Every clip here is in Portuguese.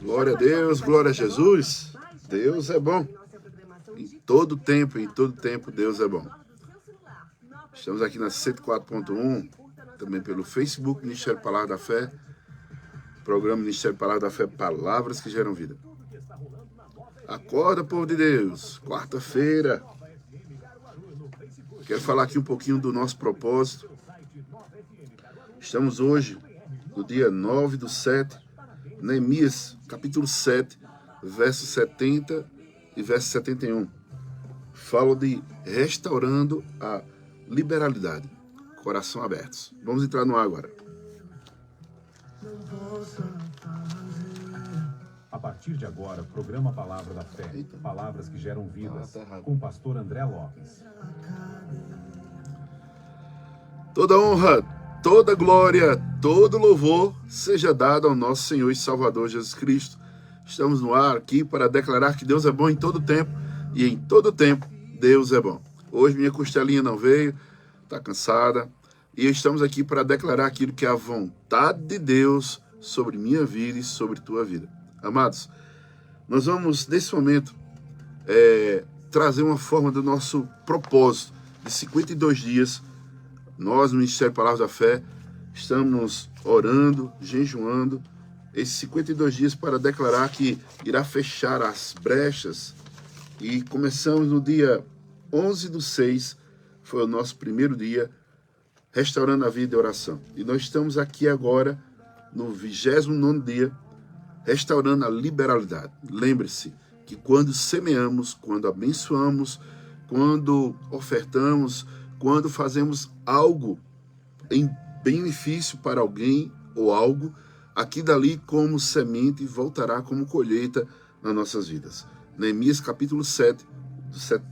Glória a Deus, glória a Jesus. Deus é bom. Em todo tempo, Deus é bom. Estamos aqui na 104.1, também pelo Facebook, Ministério Palavra da Fé. Programa Ministério Palavra da Fé, Palavras que Geram Vida. Acorda, povo de Deus. Quarta-feira. Quero falar aqui um pouquinho do nosso propósito. Estamos hoje, no dia 9/7, Neemias, capítulo 7, verso 70 e verso 71. Fala de restaurando a liberalidade. Coração abertos. Vamos entrar no ar agora. A partir de agora, programa Palavra da Fé, Palavras que Geram Vidas, com o pastor André Lopes. Toda honra, toda glória, todo louvor seja dado ao nosso Senhor e Salvador Jesus Cristo. Estamos no ar aqui para declarar que Deus é bom em todo tempo e em todo tempo Deus é bom. Hoje minha costelinha não veio, está cansada, e estamos aqui para declarar aquilo que é a vontade de Deus sobre minha vida e sobre tua vida. Amados, nós vamos nesse momento trazer uma forma do nosso propósito de 52 dias. Nós, no Ministério Palavra da Fé, estamos orando, jejuando, esses 52 dias para declarar que irá fechar as brechas. E começamos no dia 11/6, foi o nosso primeiro dia, restaurando a vida e oração. E nós estamos aqui agora, no 29º dia, restaurando a liberalidade. Lembre-se que quando semeamos, quando abençoamos, quando ofertamos, quando fazemos algo em benefício para alguém ou algo, aqui dali como semente voltará como colheita nas nossas vidas. Neemias capítulo 7,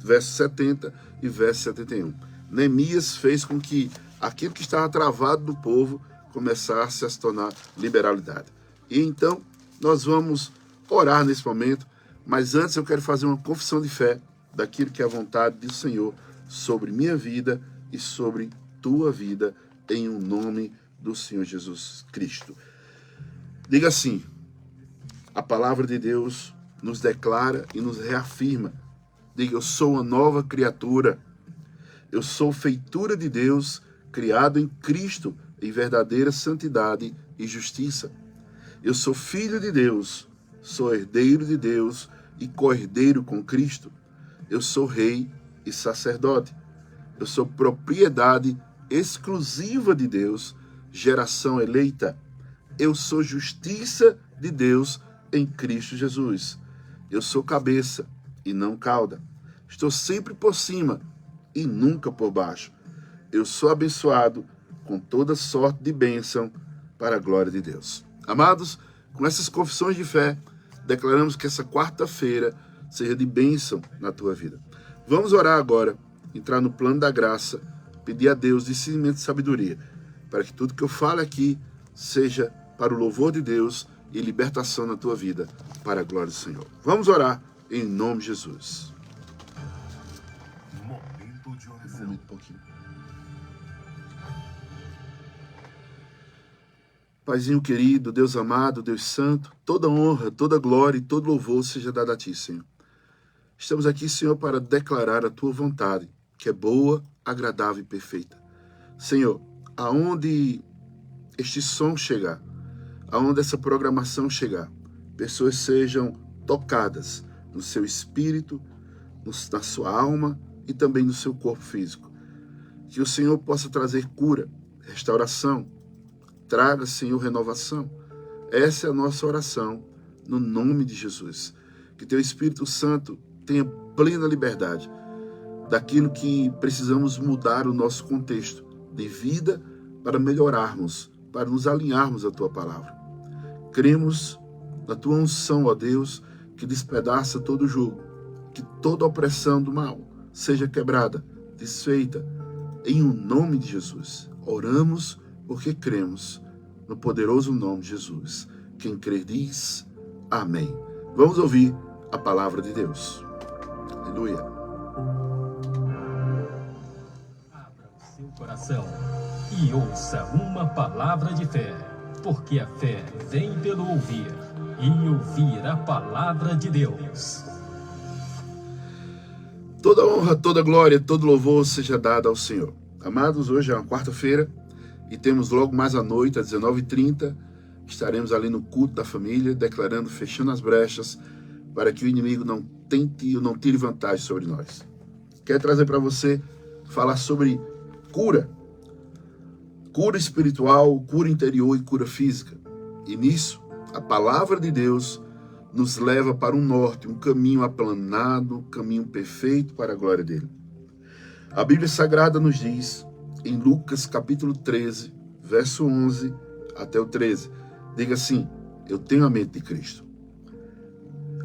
verso 70 e verso 71. Neemias fez com que aquilo que estava travado do povo começasse a se tornar liberalidade. E então nós vamos orar nesse momento, mas antes eu quero fazer uma confissão de fé daquilo que é a vontade do Senhor sobre minha vida e sobre tua vida, em um nome do Senhor Jesus Cristo. Diga assim: a palavra de Deus nos declara e nos reafirma. Diga: eu sou uma nova criatura. Eu sou feitura de Deus, criado em Cristo, em verdadeira santidade e justiça. Eu sou filho de Deus, sou herdeiro de Deus e co-herdeiro com Cristo. Eu sou rei e sacerdote. Eu sou propriedade exclusiva de Deus, geração eleita. Eu sou justiça de Deus em Cristo Jesus. Eu sou cabeça e não cauda. Estou sempre por cima e nunca por baixo. Eu sou abençoado com toda sorte de bênção para a glória de Deus. Amados, com essas confissões de fé, declaramos que essa quarta-feira seja de bênção na tua vida. Vamos orar agora, entrar no plano da graça, pedir a Deus discernimento e sabedoria, para que tudo que eu fale aqui seja para o louvor de Deus e libertação na tua vida, para a glória do Senhor. Vamos orar em nome de Jesus. Momento de oração. Paizinho querido, Deus amado, Deus santo, toda honra, toda glória e todo louvor seja dado a ti, Senhor. Estamos aqui, Senhor, para declarar a tua vontade, que é boa, agradável e perfeita. Senhor, aonde este som chegar, aonde essa programação chegar, pessoas sejam tocadas no seu espírito, na sua alma e também no seu corpo físico. Que o Senhor possa trazer cura, restauração, traga, Senhor, renovação. Essa é a nossa oração, no nome de Jesus. Que teu Espírito Santo tenha plena liberdade daquilo que precisamos mudar o nosso contexto de vida para melhorarmos, para nos alinharmos à tua palavra. Cremos na tua unção, ó Deus, que despedaça todo jugo, que toda opressão do mal seja quebrada, desfeita, em o nome de Jesus. Oramos porque cremos no poderoso nome de Jesus. Quem crer diz amém. Vamos ouvir a palavra de Deus. Aleluia. Abra o seu coração e ouça uma palavra de fé. porque a fé vem pelo ouvir, e ouvir a palavra de Deus. Toda honra, toda glória, todo louvor seja dado ao Senhor. Amados, hoje é uma quarta-feira e temos logo mais à noite, às 19h30, estaremos ali no culto da família, declarando, fechando as brechas, para que o inimigo não tire vantagem sobre nós. Quero trazer para você, falar sobre cura. Cura espiritual, cura interior e cura física. E nisso, a palavra de Deus nos leva para um norte, um caminho aplanado, um caminho perfeito para a glória dele. A Bíblia Sagrada nos diz, em Lucas capítulo 13, verso 11 até o 13, diga assim: eu tenho a mente de Cristo.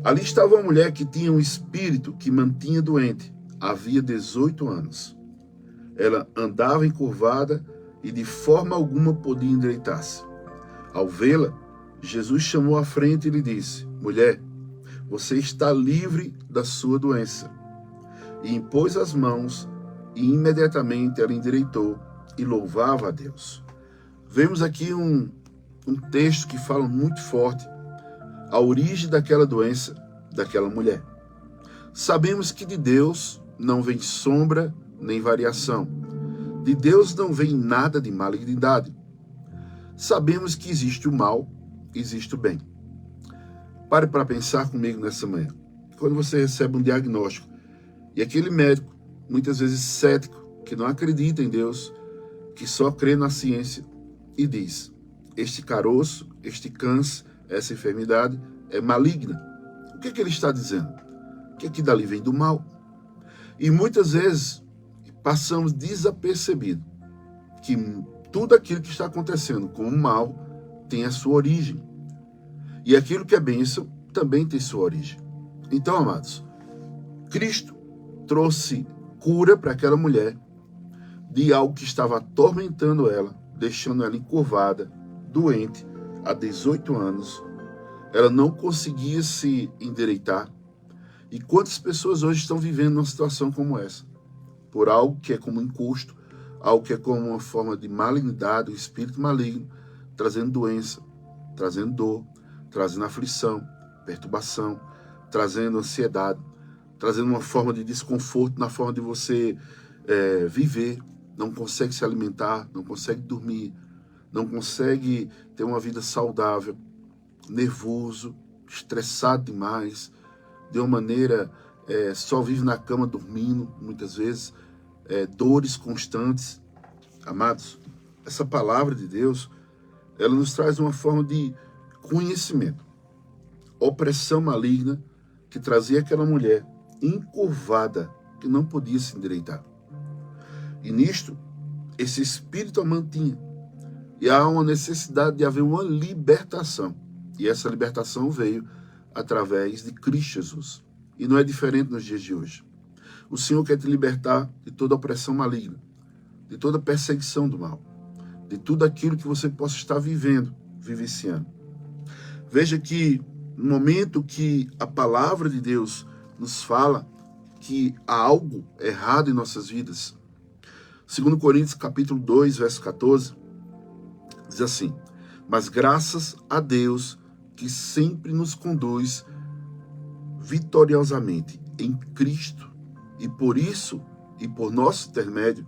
Ali estava uma mulher que tinha um espírito que mantinha doente, havia 18 anos. Ela andava encurvada e de forma alguma podia endireitar-se. Ao vê-la, Jesus chamou à frente e lhe disse: mulher, você está livre da sua doença. E impôs as mãos e imediatamente ela endireitou e louvava a Deus. Vemos aqui um texto que fala muito forte a origem daquela doença, daquela mulher. Sabemos que de Deus não vem sombra nem variação. De Deus não vem nada de malignidade. Sabemos que existe o mal, existe o bem. Pare para pensar comigo nessa manhã. Quando você recebe um diagnóstico e aquele médico, muitas vezes cético, que não acredita em Deus, que só crê na ciência, e diz: este caroço, este câncer, essa enfermidade é maligna. O que ele está dizendo? Que aqui dali vem do mal. E muitas vezes passamos desapercebido que tudo aquilo que está acontecendo com o mal tem a sua origem. E aquilo que é bênção também tem sua origem. Então, amados, Cristo trouxe cura para aquela mulher de algo que estava atormentando ela, deixando ela encurvada, doente, há 18 anos. Ela não conseguia se endireitar. E quantas pessoas hoje estão vivendo uma situação como essa? Por algo que é como um encosto, algo que é como uma forma de malignidade, um espírito maligno, trazendo doença, trazendo dor, trazendo aflição, perturbação, trazendo ansiedade, trazendo uma forma de desconforto na forma de você viver. Não consegue se alimentar, não consegue dormir, não consegue ter uma vida saudável, nervoso, estressado demais, de uma maneira, só vive na cama dormindo, muitas vezes, dores constantes. Amados, essa palavra de Deus, ela nos traz uma forma de conhecimento. Opressão maligna que trazia aquela mulher encurvada, que não podia se endireitar. E nisto, esse espírito a mantinha. E há uma necessidade de haver uma libertação. E essa libertação veio através de Cristo Jesus. E não é diferente nos dias de hoje. O Senhor quer te libertar de toda opressão maligna, de toda perseguição do mal, de tudo aquilo que você possa estar vivendo, vivenciando. Veja que no momento que a palavra de Deus nos fala que há algo errado em nossas vidas, 2 Coríntios capítulo 2, verso 14, diz assim: mas graças a Deus que sempre nos conduz vitoriosamente em Cristo, e por isso, e por nosso intermédio,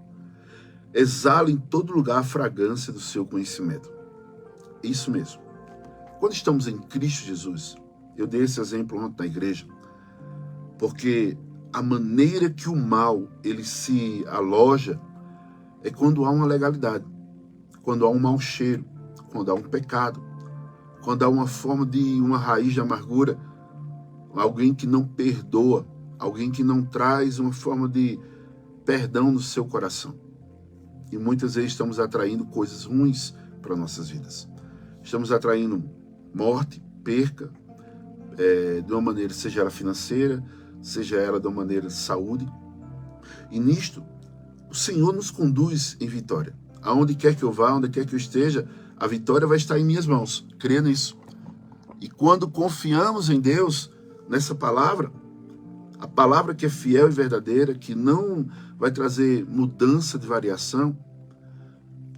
exala em todo lugar a fragrância do seu conhecimento. Isso mesmo. Quando estamos em Cristo Jesus, eu dei esse exemplo ontem na igreja, porque a maneira que o mal ele se aloja é quando há uma legalidade, quando há um mau cheiro, quando há um pecado, quando há uma forma de uma raiz de amargura, alguém que não perdoa, alguém que não traz uma forma de perdão no seu coração. E muitas vezes estamos atraindo coisas ruins para nossas vidas. Estamos atraindo morte, perca, de uma maneira, seja ela financeira, seja ela de uma maneira de saúde. E nisto, o Senhor nos conduz em vitória. Aonde quer que eu vá, onde quer que eu esteja, a vitória vai estar em minhas mãos. Creia nisso. E quando confiamos em Deus, nessa palavra, a palavra que é fiel e verdadeira, que não vai trazer mudança de variação,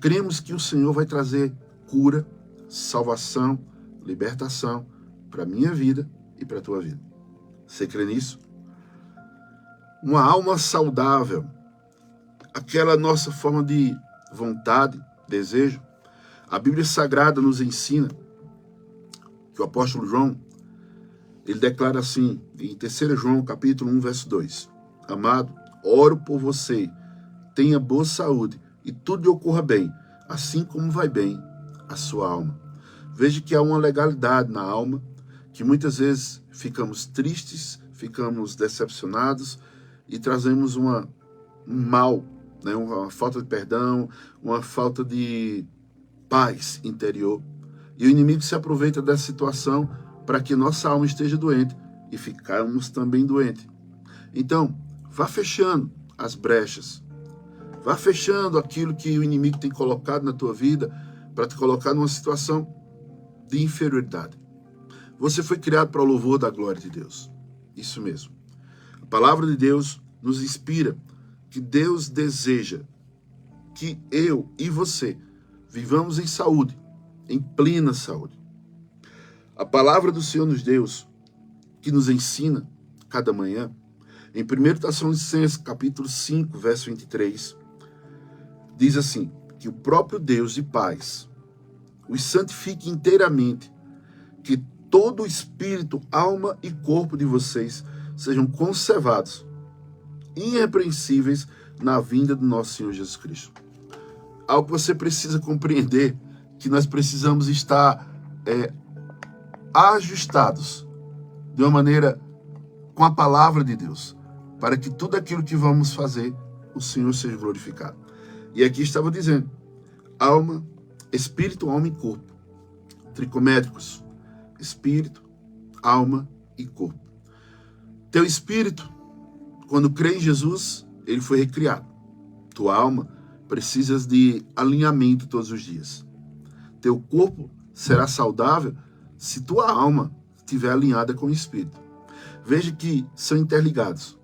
cremos que o Senhor vai trazer cura, salvação, libertação para a minha vida e para a tua vida. Você crê nisso? Uma alma saudável, aquela nossa forma de vontade, desejo. A Bíblia Sagrada nos ensina que o apóstolo João, ele declara assim, em 3 João, capítulo 1, verso 2. Amado, oro por você, tenha boa saúde e tudo lhe ocorra bem, assim como vai bem a sua alma. Veja que há uma legalidade na alma, que muitas vezes ficamos tristes, ficamos decepcionados e trazemos um mal, né? Uma falta de perdão, uma falta de paz interior. E o inimigo se aproveita dessa situação para que nossa alma esteja doente e ficarmos também doentes. Então, vá fechando as brechas. Vá fechando aquilo que o inimigo tem colocado na tua vida para te colocar numa situação de inferioridade. Você foi criado para o louvor da glória de Deus. Isso mesmo. A palavra de Deus nos inspira que Deus deseja que eu e você vivamos em saúde, em plena saúde. A palavra do Senhor Deus, que nos ensina cada manhã, em 1 Tessalonicenses, capítulo 5, verso 23, diz assim, que o próprio Deus de paz os santifique inteiramente, que todo o espírito, alma e corpo de vocês sejam conservados, irrepreensíveis na vinda do nosso Senhor Jesus Cristo. Algo que você precisa compreender, que nós precisamos estar ajustados de uma maneira com a palavra de Deus, para que tudo aquilo que vamos fazer, o Senhor seja glorificado. E aqui estava dizendo, alma, espírito, alma e corpo, tricométricos, espírito, alma e corpo. Teu espírito, quando crê em Jesus, ele foi recriado. Tua alma precisa de alinhamento todos os dias. Teu corpo será saudável se tua alma estiver alinhada com o espírito. Veja que são interligados.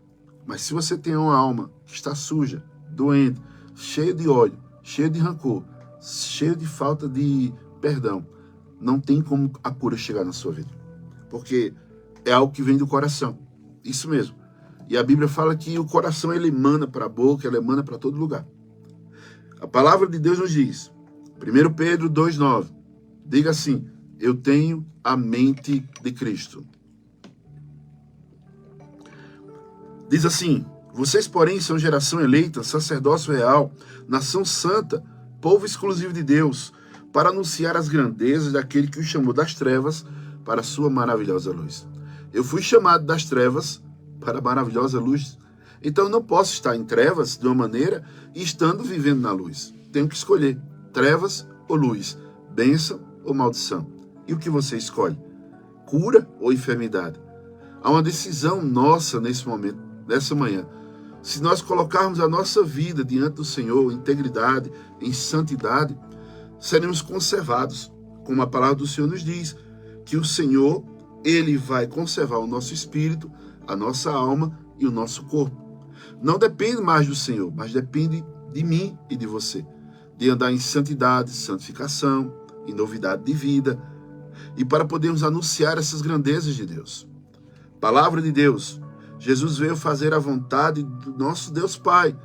Mas se você tem uma alma que está suja, doente, cheia de ódio, cheia de rancor, cheia de falta de perdão, não tem como a cura chegar na sua vida. Porque é algo que vem do coração. Isso mesmo. E a Bíblia fala que o coração ele emana para a boca, ele emana para todo lugar. A palavra de Deus nos diz, 1 Pedro 2,9, diga assim, eu tenho a mente de Cristo. Diz assim, vocês, porém, são geração eleita, sacerdócio real, nação santa, povo exclusivo de Deus, para anunciar as grandezas daquele que os chamou das trevas para a sua maravilhosa luz. Eu fui chamado das trevas para a maravilhosa luz. Então, eu não posso estar em trevas de uma maneira e estando vivendo na luz. Tenho que escolher trevas ou luz, bênção ou maldição. E o que você escolhe? Cura ou enfermidade? Há uma decisão nossa nesse momento, nessa manhã. Se nós colocarmos a nossa vida diante do Senhor, em integridade, em santidade, seremos conservados. Como a palavra do Senhor nos diz, que o Senhor, ele vai conservar o nosso espírito, a nossa alma e o nosso corpo. Não depende mais do Senhor, mas depende de mim e de você. De andar em santidade, santificação, em novidade de vida. E para podermos anunciar essas grandezas de Deus. Palavra de Deus. Jesus veio fazer a vontade do nosso Deus Pai.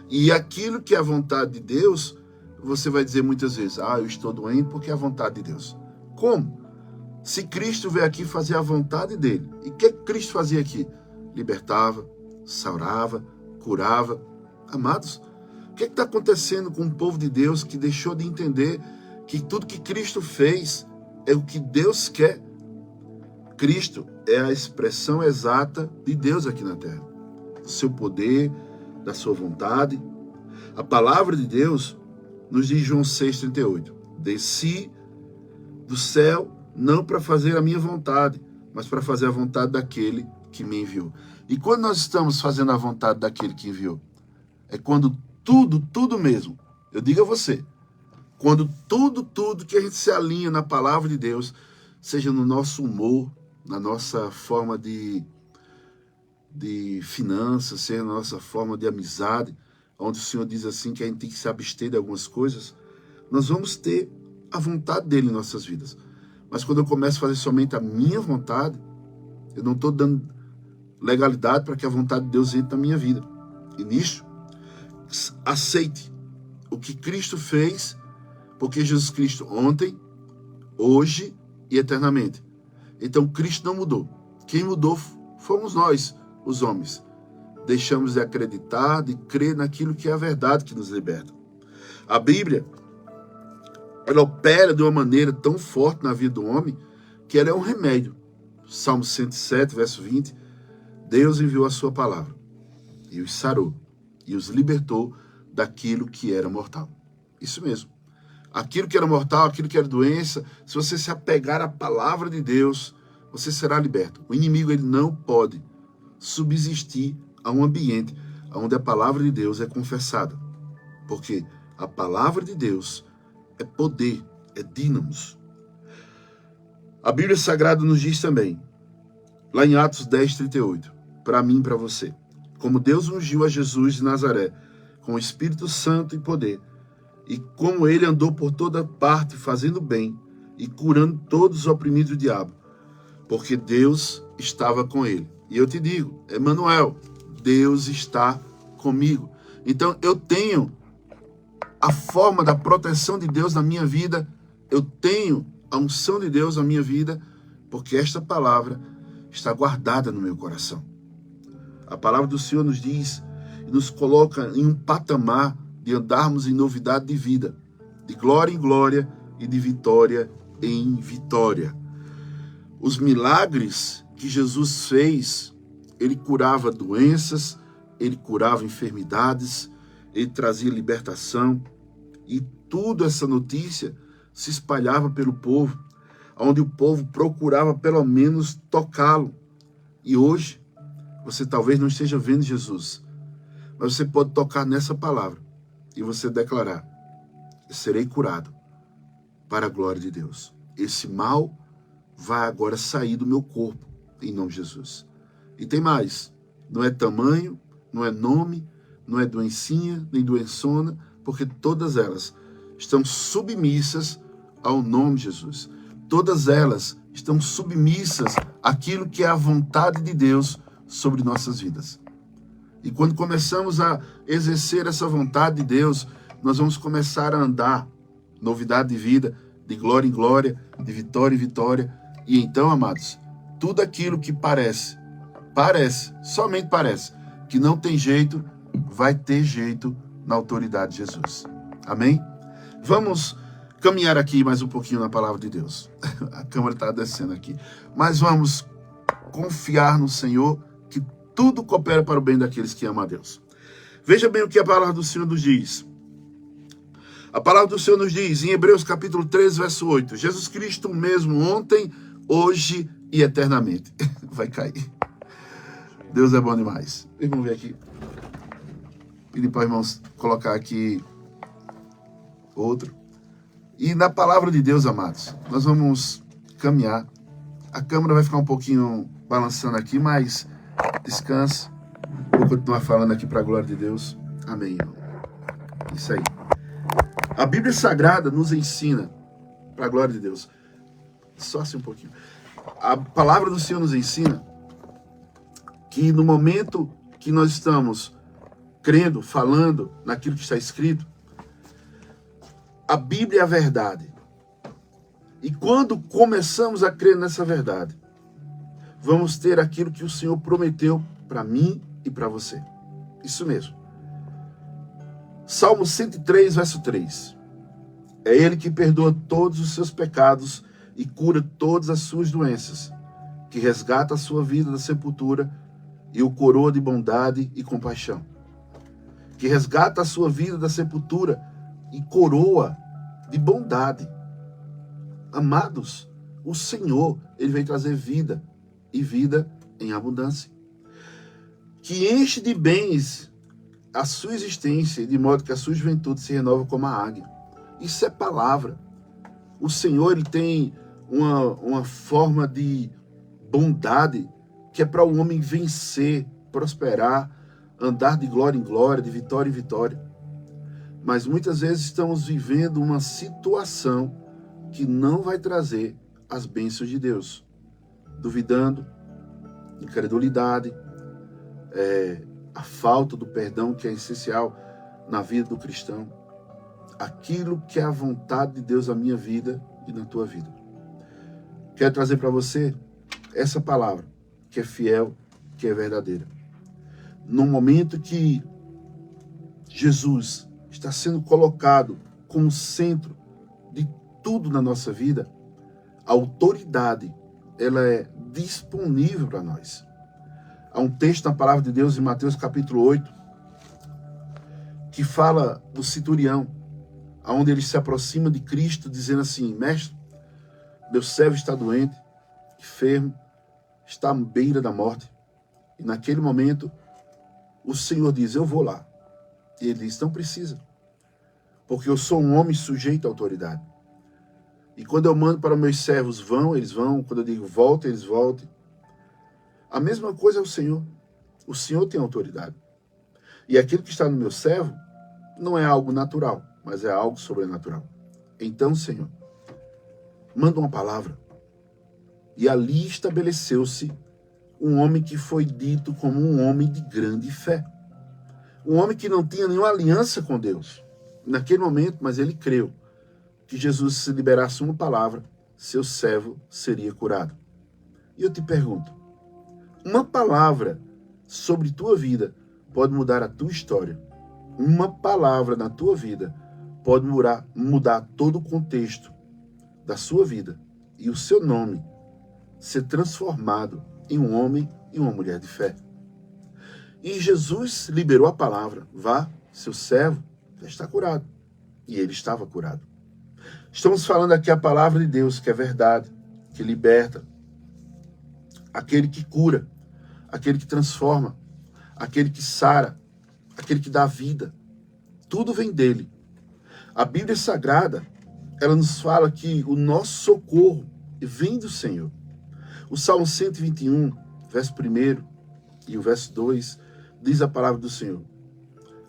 E aquilo que é a vontade de Deus, você vai dizer muitas vezes, eu estou doente porque é a vontade de Deus. Como? Se Cristo veio aqui fazer a vontade dele. E o que Cristo fazia aqui? Libertava, sarava, curava. Amados, o que está acontecendo com o povo de Deus que deixou de entender que tudo que Cristo fez é o que Deus quer? Cristo é a expressão exata de Deus aqui na terra. Do seu poder, da sua vontade. A palavra de Deus nos diz João 6,38. Desci do céu não para fazer a minha vontade, mas para fazer a vontade daquele que me enviou. E quando nós estamos fazendo a vontade daquele que enviou? É quando tudo mesmo, eu digo a você, quando tudo que a gente se alinha na palavra de Deus, seja no nosso humor, na nossa forma de finanças, seja na nossa forma de amizade, onde o Senhor diz assim que a gente tem que se abster de algumas coisas, nós vamos ter a vontade dele em nossas vidas. Mas quando eu começo a fazer somente a minha vontade, eu não estou dando legalidade para que a vontade de Deus entre na minha vida. E nisso, aceite o que Cristo fez, porque Jesus Cristo ontem, hoje e eternamente. Então Cristo não mudou. Quem mudou fomos nós, os homens. Deixamos de acreditar, de crer naquilo que é a verdade que nos liberta. A Bíblia, ela opera de uma maneira tão forte na vida do homem, que ela é um remédio. Salmo 107, verso 20, Deus enviou a sua palavra e os sarou e os libertou daquilo que era mortal. Isso mesmo. Aquilo que era mortal, aquilo que era doença, se você se apegar à palavra de Deus, você será liberto. O inimigo, ele não pode subsistir a um ambiente onde a palavra de Deus é confessada. Porque a palavra de Deus é poder, é dínamos. A Bíblia Sagrada nos diz também, lá em Atos 10, 38, para mim e para você, como Deus ungiu a Jesus de Nazaré com o Espírito Santo e poder, e como ele andou por toda parte fazendo bem e curando todos os oprimidos do diabo, porque Deus estava com ele. E eu te digo, Emanuel, Deus está comigo. Então eu tenho a forma da proteção de Deus na minha vida, eu tenho a unção de Deus na minha vida, porque esta palavra está guardada no meu coração. A palavra do Senhor nos diz e nos coloca em um patamar de andarmos em novidade de vida, de glória em glória e de vitória em vitória. Os milagres que Jesus fez, ele curava doenças, ele curava enfermidades, ele trazia libertação, e tudo essa notícia se espalhava pelo povo, onde o povo procurava pelo menos tocá-lo. E hoje, você talvez não esteja vendo Jesus, mas você pode tocar nessa palavra e você declarar: eu serei curado para a glória de Deus. Esse mal vai agora sair do meu corpo, em nome de Jesus. E tem mais, não é tamanho, não é nome, não é doencinha, nem doençona, porque todas elas estão submissas ao nome de Jesus. Todas elas estão submissas àquilo que é a vontade de Deus sobre nossas vidas. E quando começamos a exercer essa vontade de Deus, nós vamos começar a andar, novidade de vida, de glória em glória, de vitória em vitória. E então, amados, tudo aquilo que parece, somente parece, que não tem jeito, vai ter jeito na autoridade de Jesus. Amém? Vamos caminhar aqui mais um pouquinho na palavra de Deus. A câmera está descendo aqui. Mas vamos confiar no Senhor, que tudo coopera para o bem daqueles que amam a Deus. Veja bem o que a palavra do Senhor nos diz. A palavra do Senhor nos diz, em Hebreus capítulo 13, verso 8, Jesus Cristo mesmo ontem, hoje e eternamente. Vai cair. Deus é bom demais. Vamos ver aqui. Pedir para os irmãos colocar aqui outro. E na palavra de Deus, amados, nós vamos caminhar. A câmera vai ficar um pouquinho balançando aqui, mas descanse. Vou continuar falando aqui para a glória de Deus. Amém, irmão. Isso aí. A Bíblia Sagrada nos ensina, para a glória de Deus, só assim um pouquinho. A palavra do Senhor nos ensina que no momento que nós estamos crendo, falando naquilo que está escrito, a Bíblia é a verdade. E quando começamos a crer nessa verdade, vamos ter aquilo que o Senhor prometeu para mim e para você. Isso mesmo. Salmo 103, verso 3. É Ele que perdoa todos os seus pecados e cura todas as suas doenças, que resgata a sua vida da sepultura e o coroa de bondade e compaixão. Que resgata a sua vida da sepultura e coroa de bondade. Amados, o Senhor, Ele vem trazer vida e vida em abundância. Que enche de bens a sua existência, de modo que a sua juventude se renova como a águia. Isso é palavra. O Senhor, Ele tem uma forma de bondade que é para o homem vencer, prosperar, andar de glória em glória, de vitória em vitória. Mas muitas vezes estamos vivendo uma situação que não vai trazer as bênçãos de Deus. Duvidando, incredulidade, a falta do perdão que é essencial na vida do cristão. Aquilo que é a vontade de Deus na minha vida e na tua vida. Quero trazer para você essa palavra, que é fiel, que é verdadeira. No momento que Jesus está sendo colocado como centro de tudo na nossa vida, a autoridade, ela é disponível para nós. Há um texto na palavra de Deus em Mateus capítulo 8, que fala do centurião, onde ele se aproxima de Cristo, dizendo assim: mestre, meu servo está doente, enfermo, está à beira da morte. E naquele momento, o Senhor diz: eu vou lá. E ele diz: não precisa, porque eu sou um homem sujeito à autoridade. E quando eu mando para meus servos, vão, eles vão. Quando eu digo volta, eles voltam. A mesma coisa é o Senhor. O Senhor tem autoridade. E aquilo que está no meu servo não é algo natural, mas é algo sobrenatural. Então, Senhor, manda uma palavra. E ali estabeleceu-se um homem que foi dito como um homem de grande fé. Um homem que não tinha nenhuma aliança com Deus naquele momento, mas ele creu que Jesus, se liberasse uma palavra, seu servo seria curado. E eu te pergunto, uma palavra sobre tua vida pode mudar a tua história. Uma palavra na tua vida pode mudar todo o contexto da sua vida e o seu nome ser transformado em um homem e uma mulher de fé. E Jesus liberou a palavra: vá, seu servo já está curado. E ele estava curado. Estamos falando aqui a palavra de Deus, que é verdade, que liberta, aquele que cura, aquele que transforma, aquele que sara, aquele que dá vida. Tudo vem dele. A Bíblia Sagrada, ela nos fala que o nosso socorro vem do Senhor. O Salmo 121, verso 1 e o verso 2, diz a palavra do Senhor: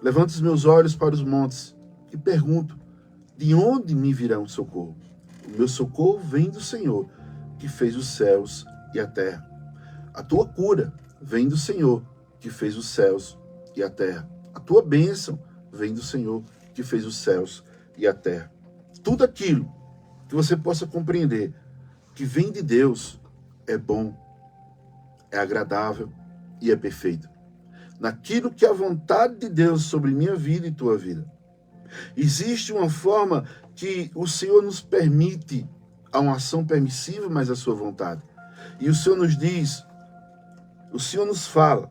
levanto os meus olhos para os montes e pergunto, de onde me virá o socorro? O meu socorro vem do Senhor, que fez os céus e a terra. A tua cura vem do Senhor, que fez os céus e a terra. A tua bênção vem do Senhor, que fez os céus e a terra. Tudo aquilo que você possa compreender que vem de Deus é bom, é agradável e é perfeito. Naquilo que é a vontade de Deus sobre minha vida e tua vida. Existe uma forma que o Senhor nos permite a uma ação permissiva, mas a sua vontade. E o Senhor nos diz, o Senhor nos fala,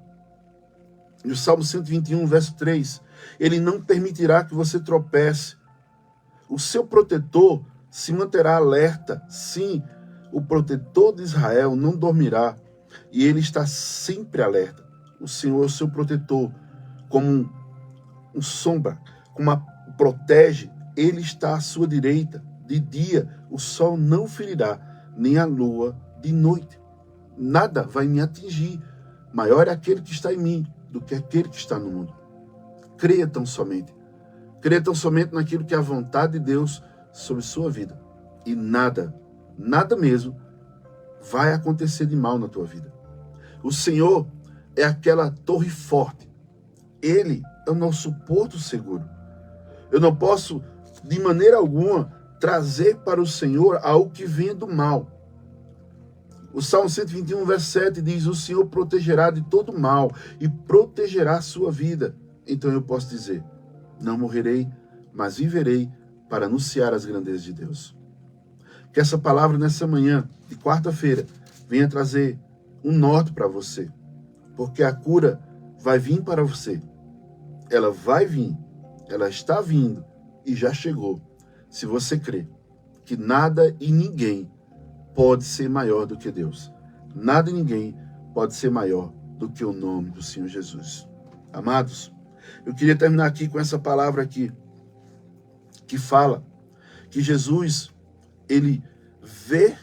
no Salmo 121, verso 3, Ele não permitirá que você tropece. O seu protetor se manterá alerta. Sim, o protetor de Israel não dormirá. E ele está sempre alerta. O Senhor é o seu protetor, como um sombra, como protege. Ele está à sua direita. De dia o sol não ferirá, nem a lua de noite. Nada vai me atingir. Maior é aquele que está em mim do que aquele que está no mundo. Creia tão somente. Creia tão somente naquilo que é a vontade de Deus sobre sua vida. E nada, nada mesmo, vai acontecer de mal na tua vida. O Senhor é aquela torre forte. Ele é o nosso porto seguro. Eu não posso, de maneira alguma, trazer para o Senhor algo que venha do mal. O Salmo 121, verso 7 diz: o Senhor protegerá de todo mal e protegerá a sua vida. Então eu posso dizer: não morrerei, mas viverei para anunciar as grandezas de Deus. Que essa palavra nessa manhã de quarta-feira venha trazer um norte para você, porque a cura vai vir para você. Ela vai vir, ela está vindo e já chegou. Se você crê que nada e ninguém pode ser maior do que Deus. Nada e ninguém pode ser maior do que o nome do Senhor Jesus. Amados, eu queria terminar aqui com essa palavra aqui, que fala que Jesus, ele vê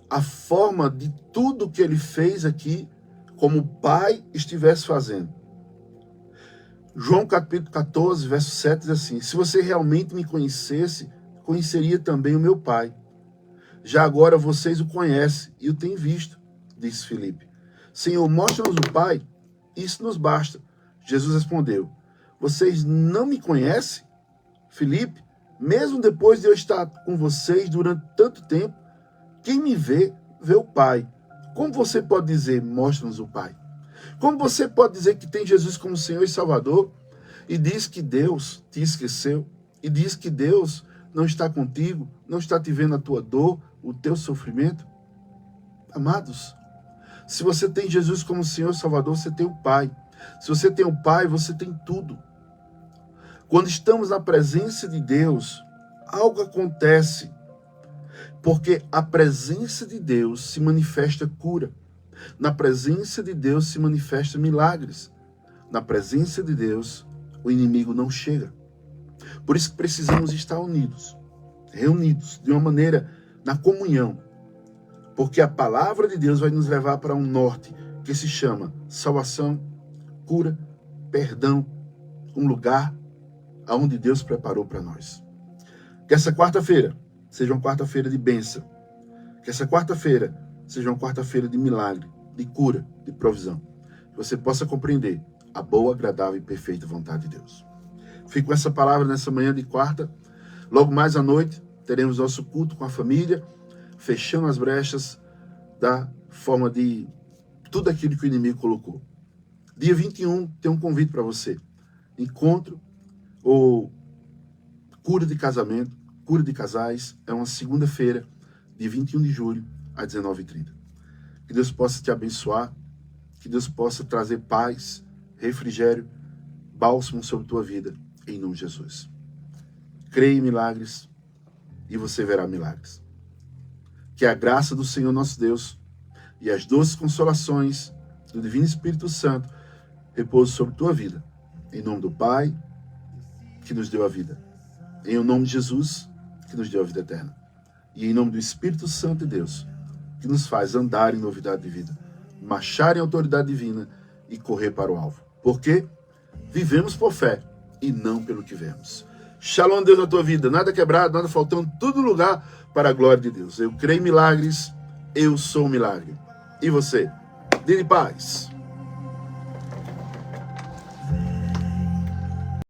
a forma de tudo que ele fez aqui como o Pai estivesse fazendo. João capítulo 14, verso 7 diz assim: se você realmente me conhecesse, conheceria também o meu Pai. Já agora vocês o conhecem e o têm visto, disse Filipe. Senhor, mostra-nos o Pai, isso nos basta. Jesus respondeu, vocês não me conhecem, Filipe? Mesmo depois de eu estar com vocês durante tanto tempo, quem me vê, vê o Pai. Como você pode dizer, mostra-nos o Pai? Como você pode dizer que tem Jesus como Senhor e Salvador e diz que Deus te esqueceu? E diz que Deus não está contigo, não está te vendo a tua dor, o teu sofrimento? Amados, se você tem Jesus como Senhor e Salvador, você tem o Pai. Se você tem o Pai, você tem tudo. Quando estamos na presença de Deus, algo acontece. Porque a presença de Deus se manifesta cura. Na presença de Deus se manifesta milagres. Na presença de Deus, o inimigo não chega. Por isso que precisamos estar unidos, reunidos, de uma maneira, na comunhão. Porque a palavra de Deus vai nos levar para um norte que se chama salvação, cura, perdão, um lugar aonde Deus preparou para nós. Que essa quarta-feira seja uma quarta-feira de bênção. Que essa quarta-feira seja uma quarta-feira de milagre, de cura, de provisão. Que você possa compreender a boa, agradável e perfeita vontade de Deus. Fico com essa palavra nessa manhã de quarta. Logo mais à noite, teremos nosso culto com a família, fechando as brechas da forma de tudo aquilo que o inimigo colocou. Dia 21, tem um convite para você. Encontro ou cura de casamento, cura de casais, é uma segunda-feira, dia 21 de julho, às 19h30. Que Deus possa te abençoar, que Deus possa trazer paz, refrigério, bálsamo sobre a tua vida, em nome de Jesus. Creia em milagres e você verá milagres. Que a graça do Senhor nosso Deus e as doces consolações do Divino Espírito Santo repousem sobre a tua vida. Em nome do Pai, que nos deu a vida. Em nome de Jesus, que nos deu a vida eterna. E em nome do Espírito Santo de Deus, que nos faz andar em novidade de vida, marchar em autoridade divina e correr para o alvo. Porque vivemos por fé e não pelo que vemos. Shalom, Deus, na tua vida. Nada quebrado, nada faltando, tudo lugar para a glória de Deus. Eu creio em milagres, eu sou um milagre. E você? Dê paz.